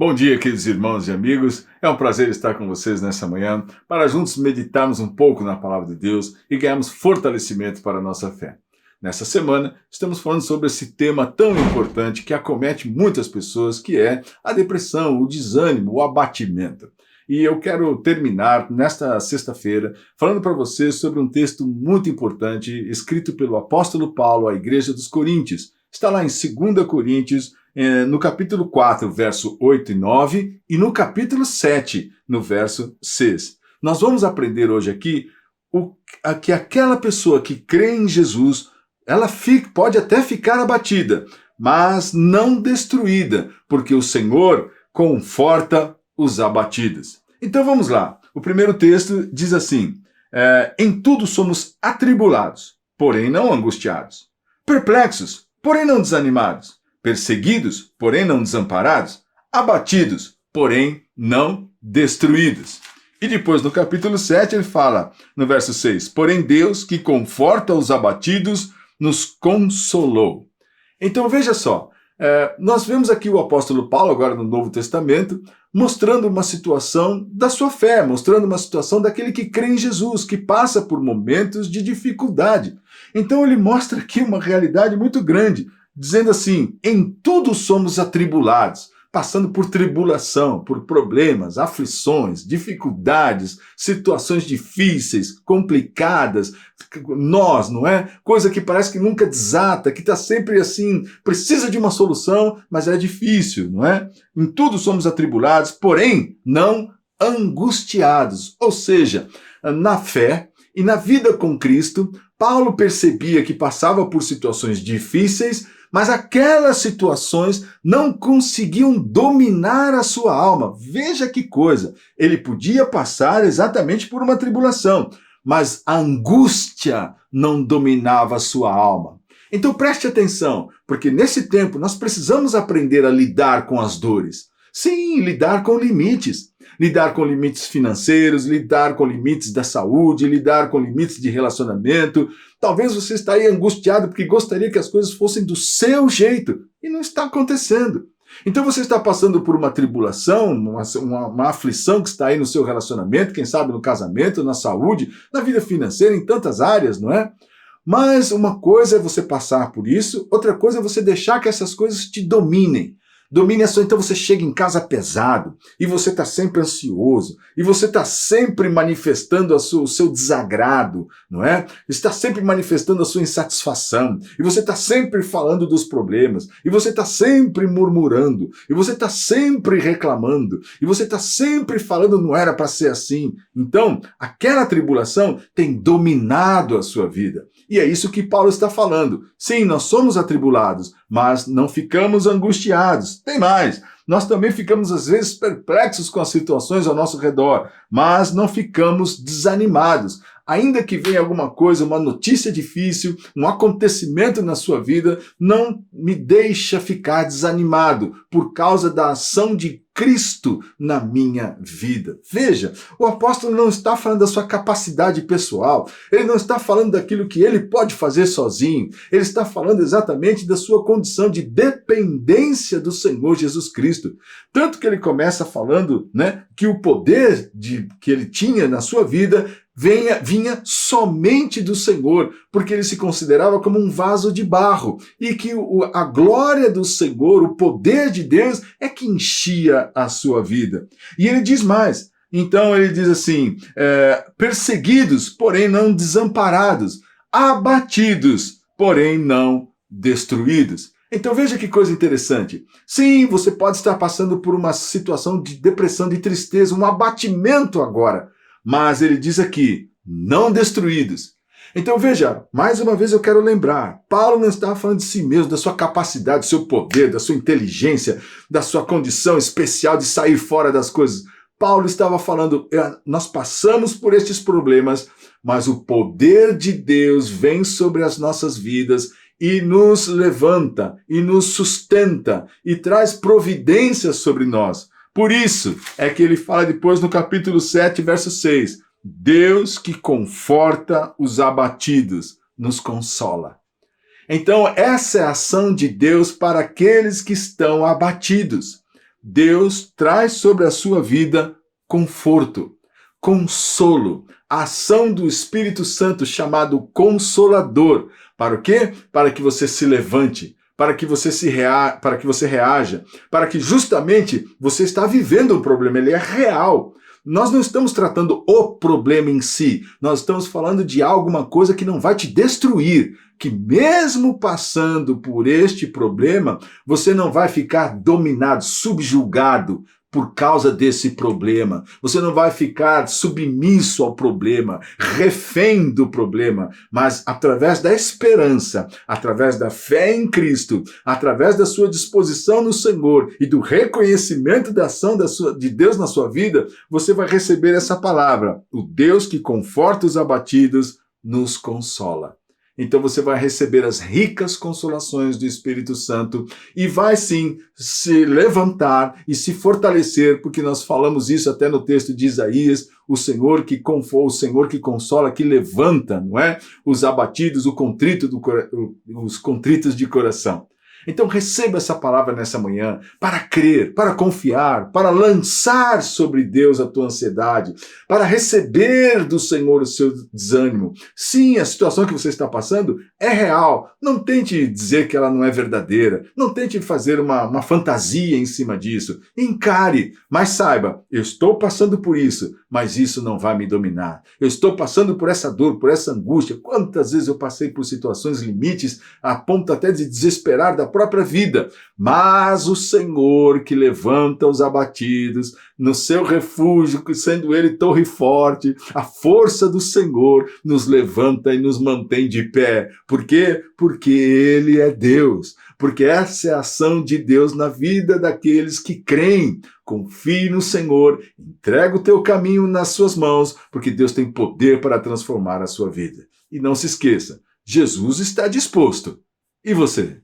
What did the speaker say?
Bom dia, queridos irmãos e amigos. É um prazer estar com vocês nessa manhã para juntos meditarmos um pouco na palavra de Deus e ganharmos fortalecimento para a nossa fé. Nessa semana, estamos falando sobre esse tema tão importante que acomete muitas pessoas, que é a depressão, o desânimo, o abatimento. E eu quero terminar nesta sexta-feira falando para vocês sobre um texto muito importante escrito pelo apóstolo Paulo à igreja dos Coríntios. Está lá em 2 Coríntios, no capítulo 4, verso 8 e 9, e no capítulo 7, no verso 6. Nós vamos aprender hoje aqui que aquela pessoa que crê em Jesus, ela pode até ficar abatida, mas não destruída, porque o Senhor conforta os abatidos. Então vamos lá. O primeiro texto diz assim: em tudo somos atribulados, porém não angustiados, perplexos, porém não desanimados, perseguidos, porém não desamparados, abatidos, porém não destruídos. E depois no capítulo 7 ele fala, no verso 6, porém Deus que conforta os abatidos nos consolou. Então veja só, nós vemos aqui o apóstolo Paulo, agora no Novo Testamento, mostrando uma situação da sua fé, mostrando uma situação daquele que crê em Jesus, que passa por momentos de dificuldade. Então ele mostra aqui uma realidade muito grande, dizendo assim, em tudo somos atribulados, passando por tribulação, por problemas, aflições, dificuldades, situações difíceis, complicadas, nós, não é? Coisa que parece que nunca desata, que está sempre assim, precisa de uma solução, mas é difícil, não é? Em tudo somos atribulados, porém não angustiados, ou seja, na fé e na vida com Cristo, Paulo percebia que passava por situações difíceis, mas aquelas situações não conseguiam dominar a sua alma. Veja que coisa! Ele podia passar exatamente por uma tribulação, mas a angústia não dominava a sua alma. Então preste atenção, porque nesse tempo nós precisamos aprender a lidar com as dores. Sim, lidar com limites. Lidar com limites financeiros, lidar com limites da saúde, lidar com limites de relacionamento. Talvez você está aí angustiado porque gostaria que as coisas fossem do seu jeito e não está acontecendo. Então você está passando por uma tribulação, uma aflição que está aí no seu relacionamento, quem sabe no casamento, na saúde, na vida financeira, em tantas áreas, não é? Mas uma coisa é você passar por isso, outra coisa é você deixar que essas coisas te dominem. Domine a sua, então você chega em casa pesado, e você está sempre ansioso, e você está sempre manifestando o seu desagrado, não é? Está sempre manifestando a sua insatisfação, e você está sempre falando dos problemas, e você está sempre murmurando, e você está sempre reclamando, e você está sempre falando não era para ser assim. Então, aquela tribulação tem dominado a sua vida. E é isso que Paulo está falando. Sim, nós somos atribulados, mas não ficamos angustiados. Tem mais, nós também ficamos às vezes perplexos com as situações ao nosso redor, mas não ficamos desanimados. Ainda que venha alguma coisa, uma notícia difícil, um acontecimento na sua vida, não me deixa ficar desanimado por causa da ação de Cristo na minha vida. Veja, o apóstolo não está falando da sua capacidade pessoal, ele não está falando daquilo que ele pode fazer sozinho, ele está falando exatamente da sua condição de dependência do Senhor Jesus Cristo. Tanto que ele começa falando, né, que o poder que ele tinha na sua vida vinha somente do Senhor, porque ele se considerava como um vaso de barro, e que a glória do Senhor, o poder de Deus, é que enchia a sua vida. E ele diz mais, então ele diz assim, perseguidos, porém não desamparados, abatidos, porém não destruídos. Então veja que coisa interessante. Sim, você pode estar passando por uma situação de depressão, de tristeza, um abatimento agora, mas ele diz aqui, não destruídos. Então veja, mais uma vez eu quero lembrar, Paulo não estava falando de si mesmo, da sua capacidade, do seu poder, da sua inteligência, da sua condição especial de sair fora das coisas. Paulo estava falando, nós passamos por estes problemas, mas o poder de Deus vem sobre as nossas vidas e nos levanta, e nos sustenta, e traz providências sobre nós. Por isso é que ele fala depois no capítulo 7, verso 6, Deus que conforta os abatidos, nos consola. Então essa é a ação de Deus para aqueles que estão abatidos. Deus traz sobre a sua vida conforto, consolo, a ação do Espírito Santo chamado Consolador. Para o quê? Para que você se levante, para que você reaja, para que justamente você está vivendo um problema, ele é real. Nós não estamos tratando o problema em si, nós estamos falando de alguma coisa que não vai te destruir, que mesmo passando por este problema, você não vai ficar dominado, subjugado por causa desse problema. Você não vai ficar submisso ao problema, refém do problema, mas através da esperança, através da fé em Cristo, através da sua disposição no Senhor e do reconhecimento da ação de Deus na sua vida, você vai receber essa palavra: o Deus que conforta os abatidos nos consola. Então você vai receber as ricas consolações do Espírito Santo e vai sim se levantar e se fortalecer, porque nós falamos isso até no texto de Isaías, o Senhor que consola, que levanta, não é? Os abatidos, os contritos de coração. Então receba essa palavra nessa manhã para crer, para confiar, para lançar sobre Deus a tua ansiedade, para receber do Senhor o seu desânimo. Sim, a situação que você está passando é real. Não tente dizer que ela não é verdadeira. Não tente fazer uma fantasia em cima disso. Encare, mas saiba, eu estou passando por isso, mas isso não vai me dominar. Eu estou passando por essa dor, por essa angústia. Quantas vezes eu passei por situações limites a ponto até de desesperar da própria vida, mas o Senhor que levanta os abatidos no seu refúgio, sendo ele torre forte, a força do Senhor nos levanta e nos mantém de pé. Por quê? Porque ele é Deus, porque essa é a ação de Deus na vida daqueles que creem. Confie no Senhor, entrega o teu caminho nas suas mãos, porque Deus tem poder para transformar a sua vida. E não se esqueça, Jesus está disposto. E você?